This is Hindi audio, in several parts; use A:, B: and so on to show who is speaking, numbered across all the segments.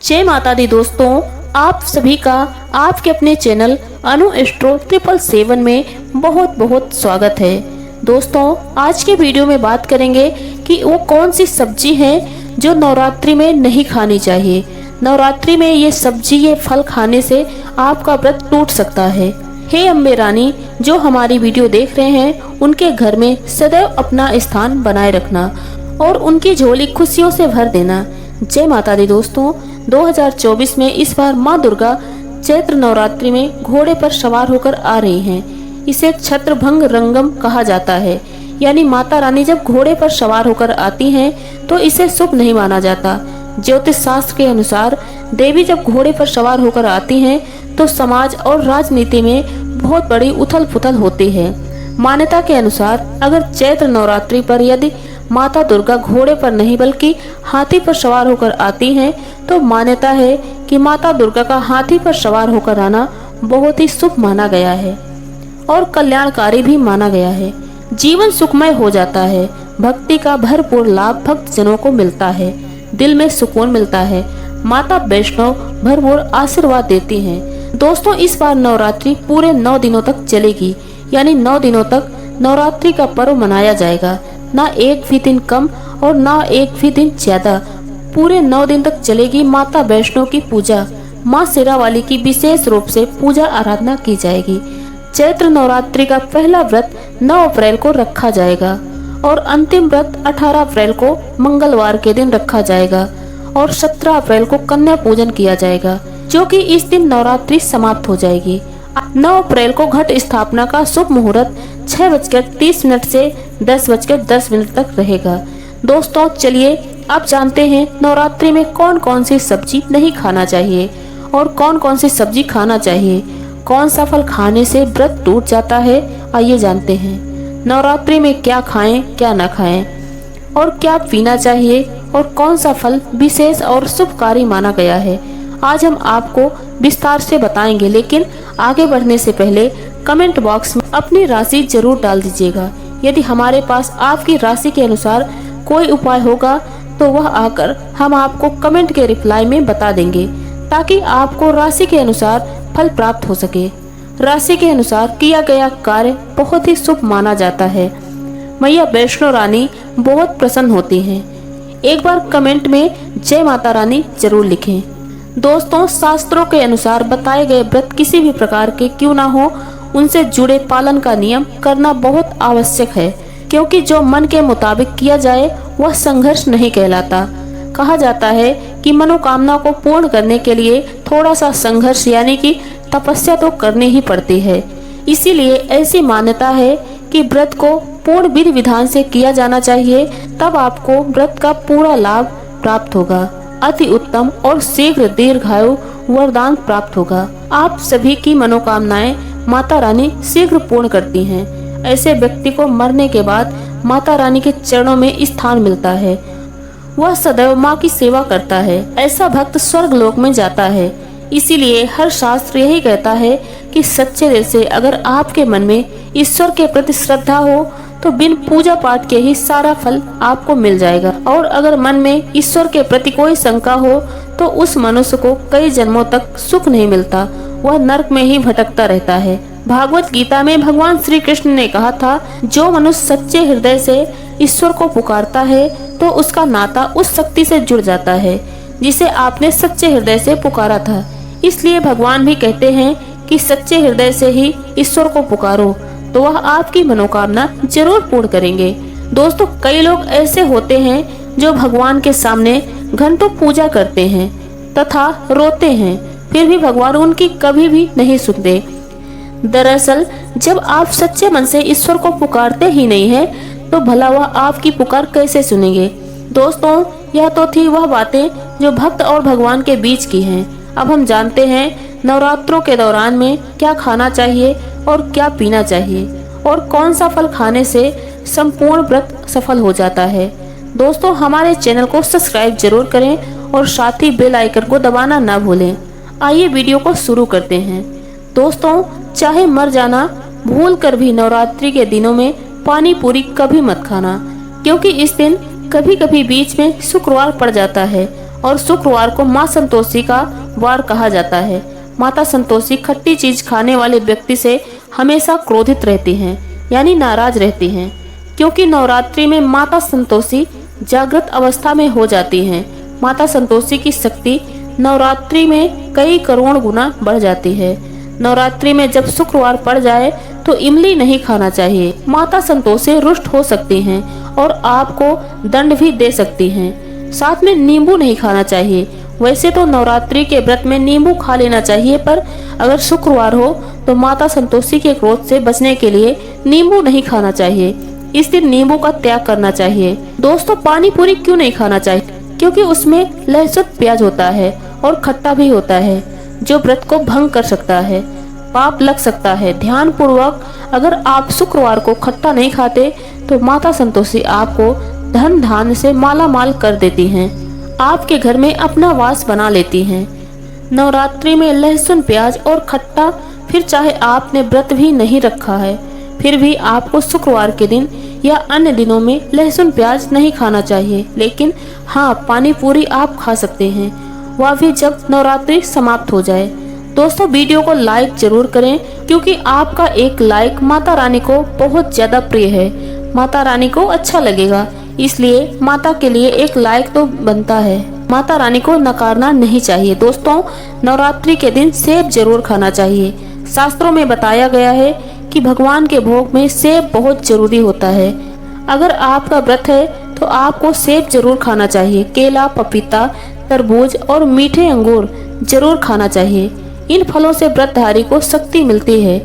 A: जय माता दी दोस्तों, आप सभी का आपके अपने चैनल अनु एस्ट्रो 777 में बहुत बहुत स्वागत है। दोस्तों, आज के वीडियो में बात करेंगे कि वो कौन सी सब्जी है जो नवरात्रि में नहीं खानी चाहिए। नवरात्रि में ये सब्जी ये फल खाने से आपका व्रत टूट सकता है। हे अम्बे रानी, जो हमारी वीडियो देख रहे हैं उनके घर में सदैव अपना स्थान बनाए रखना और उनकी झोली खुशियों से भर देना। जय माता दी दोस्तों, 2024 में इस बार माँ दुर्गा चैत्र नवरात्रि में घोड़े पर सवार होकर आ रही हैं। इसे छत्रभंग रंगम कहा जाता है, यानी माता रानी जब घोड़े पर सवार होकर आती हैं तो इसे शुभ नहीं माना जाता। ज्योतिष शास्त्र के अनुसार देवी जब घोड़े पर सवार होकर आती हैं तो समाज और राजनीति में बहुत बड़ी उथल पुथल होती है। मान्यता के अनुसार अगर चैत्र नवरात्रि पर यदि माता दुर्गा घोड़े पर नहीं बल्कि हाथी पर सवार होकर आती हैं तो मान्यता है कि माता दुर्गा का हाथी पर सवार होकर आना बहुत ही शुभ माना गया है और कल्याणकारी भी माना गया है। जीवन सुखमय हो जाता है, भक्ति का भरपूर लाभ भक्त जनों को मिलता है, दिल में सुकून मिलता है। माता वैष्णव भरपूर आशीर्वाद देती हैं। दोस्तों, इस बार नवरात्रि पूरे 9 दिनों तक चलेगी, यानी 9 दिनों तक नवरात्रि का पर्व मनाया जाएगा। ना एक भी दिन कम और ना एक भी दिन ज्यादा, पूरे 9 दिन तक चलेगी माता वैष्णो की पूजा। माँ शेरावाली की विशेष रूप से पूजा आराधना की जाएगी। चैत्र नवरात्रि का पहला व्रत 9 अप्रैल को रखा जाएगा और अंतिम व्रत 18 अप्रैल को मंगलवार के दिन रखा जाएगा और 17 अप्रैल को कन्या पूजन किया जाएगा, जो कि इस दिन नवरात्रि समाप्त हो जाएगी। 9 अप्रैल को घट स्थापना का शुभ मुहूर्त 6:30 से 10:10 तक रहेगा। दोस्तों, चलिए अब जानते हैं नवरात्रि में कौन कौन सी सब्जी नहीं खाना चाहिए और कौन कौन सी सब्जी खाना चाहिए। कौन सा फल खाने से व्रत टूट जाता है, आइए जानते हैं। नवरात्रि में क्या खाएं क्या न खाएं और क्या पीना चाहिए और कौन सा फल विशेष और शुभकारी माना गया है, आज हम आपको विस्तार से बताएंगे। लेकिन आगे बढ़ने से पहले कमेंट बॉक्स में अपनी राशि जरूर डाल दीजिएगा। यदि हमारे पास आपकी राशि के अनुसार कोई उपाय होगा तो वह आकर हम आपको कमेंट के रिप्लाई में बता देंगे, ताकि आपको राशि के अनुसार फल प्राप्त हो सके। राशि के अनुसार किया गया कार्य बहुत ही शुभ माना जाता है। मैया वैष्णो रानी बहुत प्रसन्न होती हैं। एक बार कमेंट में जय माता रानी जरूर लिखें। दोस्तों, शास्त्रों के अनुसार बताए गए व्रत किसी भी प्रकार के क्यों ना हो, उनसे जुड़े पालन का नियम करना बहुत आवश्यक है, क्योंकि जो मन के मुताबिक किया जाए वह संघर्ष नहीं कहलाता। कहा जाता है कि मनोकामना को पूर्ण करने के लिए थोड़ा सा संघर्ष यानी कि तपस्या तो करनी ही पड़ती है। इसीलिए ऐसी मान्यता है कि व्रत को पूर्ण विधि विधान से किया जाना चाहिए, तब आपको व्रत का पूरा लाभ प्राप्त होगा। अति उत्तम और शीघ्र दीर्घायु वरदान प्राप्त होगा। आप सभी की मनोकामनाएं माता रानी शीघ्र पूर्ण करती हैं। ऐसे व्यक्ति को मरने के बाद माता रानी के चरणों में स्थान मिलता है। वह सदैव माँ की सेवा करता है। ऐसा भक्त स्वर्ग लोक में जाता है। इसीलिए हर शास्त्र यही कहता है कि सच्चे दिल से अगर आपके मन में ईश्वर के प्रति श्रद्धा हो तो बिन पूजा पाठ के ही सारा फल आपको मिल जाएगा। और अगर मन में ईश्वर के प्रति कोई शंका हो तो उस मनुष्य को कई जन्मों तक सुख नहीं मिलता, वह नरक में ही भटकता रहता है। भागवत गीता में भगवान श्री कृष्ण ने कहा था, जो मनुष्य सच्चे हृदय से ईश्वर को पुकारता है तो उसका नाता उस शक्ति से जुड़ जाता है जिसे आपने सच्चे हृदय से पुकारा था। इसलिए भगवान भी कहते हैं कि सच्चे हृदय से ही ईश्वर को पुकारो तो वह आपकी मनोकामना जरूर पूर्ण करेंगे। दोस्तों, कई लोग ऐसे होते हैं जो भगवान के सामने घंटों पूजा करते हैं तथा रोते हैं, फिर भी भगवान उनकी कभी भी नहीं सुनते। दरअसल जब आप सच्चे मन से ईश्वर को पुकारते ही नहीं हैं, तो भला वह आपकी पुकार कैसे सुनेंगे। दोस्तों, यह तो थी वह बातें जो भक्त और भगवान के बीच की हैं। अब हम जानते हैं नवरात्रों के दौरान में क्या खाना चाहिए और क्या पीना चाहिए और कौन सा फल खाने से संपूर्ण व्रत सफल हो जाता है। दोस्तों, हमारे चैनल को सब्सक्राइब जरूर करें और साथ ही बेल आइकन को दबाना ना भूलें। आइए वीडियो को शुरू करते हैं। दोस्तों, चाहे मर जाना, भूल कर भी नवरात्रि के दिनों में पानी पूरी कभी मत खाना, क्योंकि इस दिन कभी कभी बीच में शुक्रवार पड़ जाता है और शुक्रवार को माँ संतोषी का वार कहा जाता है। माता संतोषी खट्टी चीज खाने वाले व्यक्ति से हमेशा क्रोधित रहती हैं, यानी नाराज रहती हैं, क्योंकि नवरात्रि में माता संतोषी जागृत अवस्था में हो जाती हैं। माता संतोषी की शक्ति नवरात्रि में कई करोड़ गुना बढ़ जाती है। नवरात्रि में जब शुक्रवार पड़ जाए तो इमली नहीं खाना चाहिए। माता संतोषी रुष्ट हो सकती हैं और आपको दंड भी दे सकती हैं। साथ में नींबू नहीं खाना चाहिए। वैसे तो नवरात्रि के व्रत में नींबू खा लेना चाहिए, पर अगर शुक्रवार हो तो माता संतोषी के क्रोध से बचने के लिए नींबू नहीं खाना चाहिए। इस दिन नींबू का त्याग करना चाहिए। दोस्तों, पानी पूरी क्यों नहीं खाना चाहिए? क्योंकि उसमें लहसुन प्याज होता है और खट्टा भी होता है, जो व्रत को भंग कर सकता है, पाप लग सकता है। ध्यान पूर्वक अगर आप शुक्रवार को खट्टा नहीं खाते तो माता संतोषी आपको धन धान्य से माला माल कर देती हैं, आपके घर में अपना वास बना लेती हैं। नवरात्रि में लहसुन प्याज और खट्टा, फिर चाहे आपने व्रत भी नहीं रखा है, फिर भी आपको शुक्रवार के दिन या अन्य दिनों में लहसुन प्याज नहीं खाना चाहिए। लेकिन हाँ, पानी पूरी आप खा सकते हैं, वह भी जब नवरात्रि समाप्त हो जाए। दोस्तों, वीडियो को लाइक जरूर करें, क्योंकि आपका एक लाइक माता रानी को बहुत ज्यादा प्रिय है। माता रानी को अच्छा लगेगा, इसलिए माता के लिए एक लाइक तो बनता है। माता रानी को नकारना नहीं चाहिए। दोस्तों, नवरात्रि के दिन सेब जरूर खाना चाहिए। शास्त्रों में बताया गया है कि भगवान के भोग में सेब बहुत जरूरी होता है। अगर आपका व्रत है तो आपको सेब जरूर खाना चाहिए। केला, पपीता, तरबूज और मीठे अंगूर जरूर खाना चाहिए। इन फलों से व्रतधारी को शक्ति मिलती है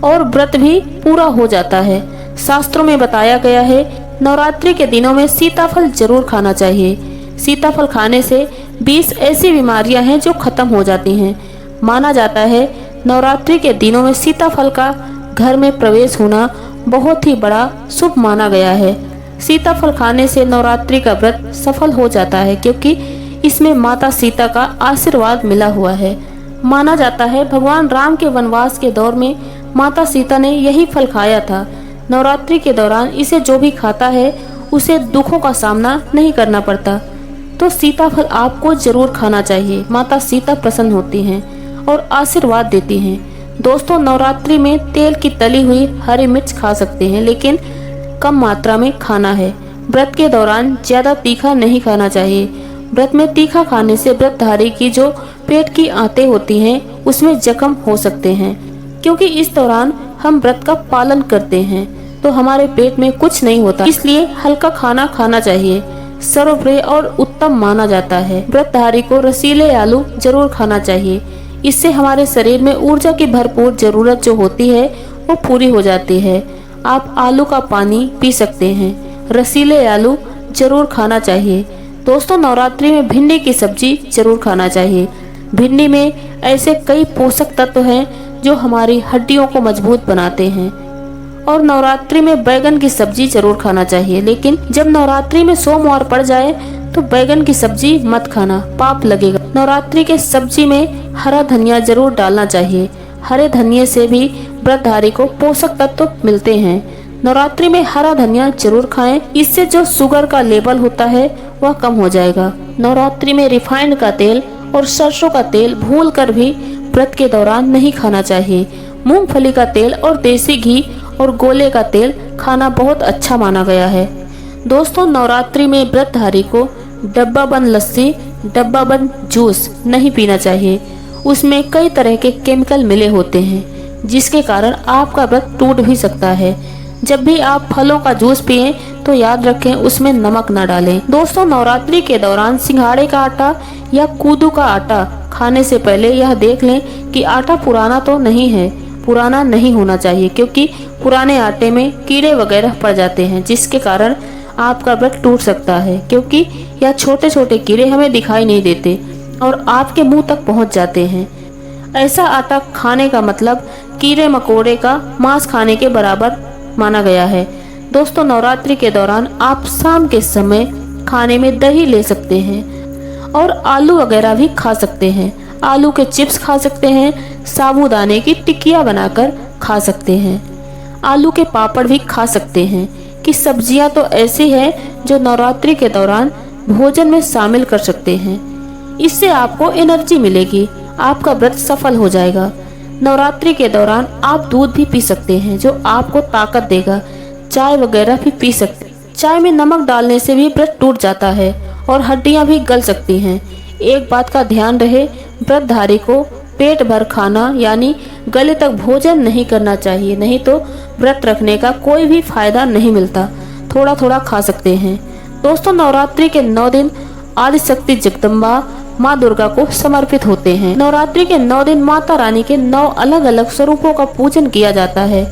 A: और व्रत भी पूरा हो जाता है। शास्त्रों में बताया गया है नवरात्रि के दिनों में सीताफल जरूर खाना चाहिए। सीताफल खाने से 20 ऐसी बीमारियां हैं जो खत्म हो जाती हैं। माना जाता है नवरात्रि के दिनों में सीताफल का घर में प्रवेश होना बहुत ही बड़ा शुभ माना गया है। सीताफल खाने से नवरात्रि का व्रत सफल हो जाता है, क्योंकि इसमें माता सीता का आशीर्वाद मिला हुआ है। माना जाता है भगवान राम के वनवास के दौर में माता सीता ने यही फल खाया था। नवरात्रि के दौरान इसे जो भी खाता है उसे दुखों का सामना नहीं करना पड़ता। तो सीताफल आपको जरूर खाना चाहिए। माता सीता प्रसन्न होती हैं और आशीर्वाद देती हैं। दोस्तों, नवरात्रि में तेल की तली हुई हरी मिर्च खा सकते हैं, लेकिन कम मात्रा में खाना है। व्रत के दौरान ज्यादा तीखा नहीं खाना चाहिए। व्रत में तीखा खाने से व्रतधारी की जो पेट की आंतें होती हैं उसमें जख्म हो सकते हैं, क्योंकि इस दौरान हम व्रत का पालन करते हैं तो हमारे पेट में कुछ नहीं होता, इसलिए हल्का खाना खाना चाहिए। सर्वप्रिय और उत्तम माना जाता है। व्रतधारी को रसीले आलू जरूर खाना चाहिए। इससे हमारे शरीर में ऊर्जा की भरपूर जरूरत जो होती है वो पूरी हो जाती है। आप आलू का पानी पी सकते हैं। रसीले आलू जरूर खाना चाहिए। दोस्तों, नवरात्रि में भिंडी की सब्जी जरूर खाना चाहिए। भिंडी में ऐसे कई पोषक तत्व हैं जो हमारी हड्डियों को मजबूत बनाते हैं। और नवरात्रि में बैगन की सब्जी जरूर खाना चाहिए। लेकिन जब नवरात्रि में सोमवार पड़ जाए तो बैगन की सब्जी मत खाना, पाप लगेगा। नवरात्रि के सब्जी में हरा धनिया जरूर डालना चाहिए। हरे धनिये से भी व्रतधारी को पोषक तत्व मिलते हैं। नवरात्रि में हरा धनिया जरूर खाएं, इससे जो शुगर का लेवल होता है वह कम हो जाएगा। नवरात्रि में रिफाइंड का तेल और सरसों का तेल भूलकर भी व्रत के दौरान नहीं खाना चाहिए। मूंगफली का तेल और देसी घी और गोले का तेल खाना बहुत अच्छा माना गया है। दोस्तों, नवरात्रि में व्रतधारी को डब्बा बंद लस्सी, डब्बा बंद जूस नहीं पीना चाहिए। उसमें कई तरह के केमिकल मिले होते हैं, जिसके कारण आपका व्रत टूट भी सकता है। जब भी आप फलों का जूस पिएं तो याद रखें उसमें नमक न डालें। दोस्तों, नवरात्रि के दौरान सिंघाड़े का आटा या कूदू का आटा खाने से पहले यह देख लें कि आटा पुराना तो नहीं है। पुराना नहीं होना चाहिए, क्योंकि पुराने आटे में कीड़े वगैरह पड़ जाते हैं, जिसके कारण आपका व्रत टूट सकता है। क्योंकि यह छोटे छोटे कीड़े हमें दिखाई नहीं देते और आपके मुंह तक पहुंच जाते हैं। ऐसा आटा खाने का मतलब कीड़े मकोड़े का मांस खाने के बराबर माना गया है। दोस्तों, नवरात्रि के दौरान आप शाम के समय खाने में दही ले सकते हैं और आलू वगैरह भी खा सकते हैं। आलू के चिप्स खा सकते हैं, साबूदाने की टिकिया बनाकर खा सकते हैं, आलू के पापड़ भी खा सकते हैं। कि सब्जियां तो ऐसी हैं जो नवरात्रि के दौरान भोजन में शामिल कर सकते हैं। इससे आपको एनर्जी मिलेगी, आपका व्रत सफल हो जाएगा। नवरात्रि के दौरान आप दूध भी पी सकते हैं जो आपको ताकत देगा। चाय वगैरह भी पी सकते हैं। चाय में नमक डालने से भी व्रत टूट जाता है और हड्डियां भी गल सकती हैं। एक बात का ध्यान रहे, व्रतधारी को पेट भर खाना यानी गले तक भोजन नहीं करना चाहिए, नहीं तो व्रत रखने का कोई भी फायदा नहीं मिलता। थोड़ा थोड़ा खा सकते हैं। दोस्तों, नवरात्रि के 9 दिन आदिशक्ति जगदम्बा माँ दुर्गा को समर्पित होते हैं। नवरात्रि के 9 दिन माता रानी के 9 अलग अलग स्वरूपों का पूजन किया जाता है।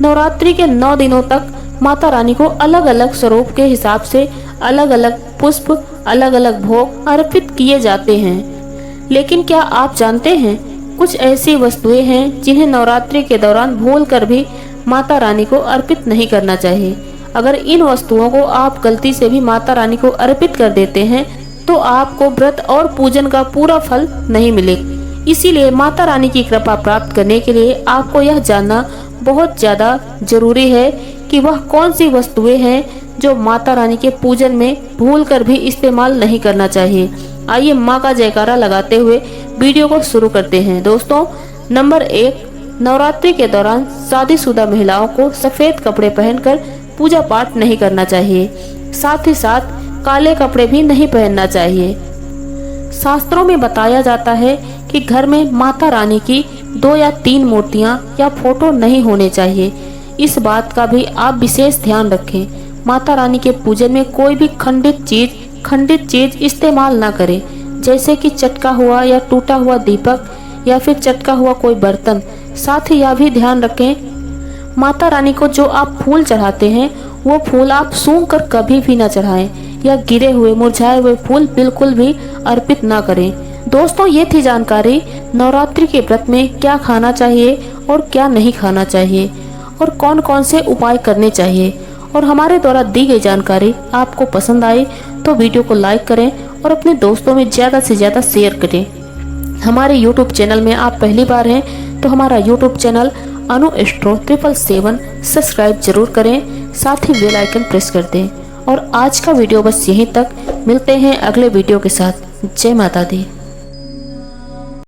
A: नवरात्रि के 9 दिनों तक माता रानी को अलग अलग स्वरूप के हिसाब से अलग अलग पुष्प, अलग अलग भोग अर्पित किए जाते हैं। लेकिन क्या आप जानते हैं, कुछ ऐसी वस्तुएं हैं जिन्हें नवरात्रि के दौरान भूलकर भी माता रानी को अर्पित नहीं करना चाहिए। अगर इन वस्तुओं को आप गलती से भी माता रानी को अर्पित कर देते हैं तो आपको व्रत और पूजन का पूरा फल नहीं मिलेगा। इसीलिए माता रानी की कृपा प्राप्त करने के लिए आपको यह जानना बहुत ज़्यादा जरूरी है कि वह कौन सी वस्तुएं हैं जो माता रानी के पूजन में भूलकर भी इस्तेमाल नहीं करना चाहिए। आइए माँ का जयकारा लगाते हुए वीडियो को शुरू करते हैं। दोस्तों, नंबर 1, नवरात्रि के दौरान शादीशुदा महिलाओं को सफ़ेद कपड़े पहनकर पूजा पाठ नहीं करना चाहिए। साथ ही साथ काले कपड़े भी नहीं पहनना चाहिए। शास्त्रों में बताया जाता है कि घर में माता रानी की 2 या 3 मूर्तियां या फोटो नहीं होने चाहिए। इस बात का भी आप विशेष ध्यान रखें। माता रानी के पूजन में कोई भी खंडित चीज इस्तेमाल ना करें, जैसे कि चटका हुआ या टूटा हुआ दीपक या फिर चटका हुआ कोई बर्तन। साथ ही यह भी ध्यान रखें, माता रानी को जो आप फूल चढ़ाते हैं वो फूल आप सूंघ कर कभी भी ना चढ़ाएं या गिरे हुए मुरझाए हुए फूल बिल्कुल भी अर्पित ना करें। दोस्तों, ये थी जानकारी नवरात्रि के व्रत में क्या खाना चाहिए और क्या नहीं खाना चाहिए और कौन कौन से उपाय करने चाहिए। और हमारे द्वारा दी गई जानकारी आपको पसंद आई तो वीडियो को लाइक करें और अपने दोस्तों में ज़्यादा से ज़्यादा शेयर करें। हमारे YouTube चैनल में आप पहली बार हैं तो हमारा YouTube चैनल अनु एस्ट्रो 777 सब्सक्राइब जरूर करें, साथ ही बेल आइकन प्रेस कर दें। और आज का वीडियो बस यहीं तक, मिलते हैं अगले वीडियो के साथ। जय माता दी।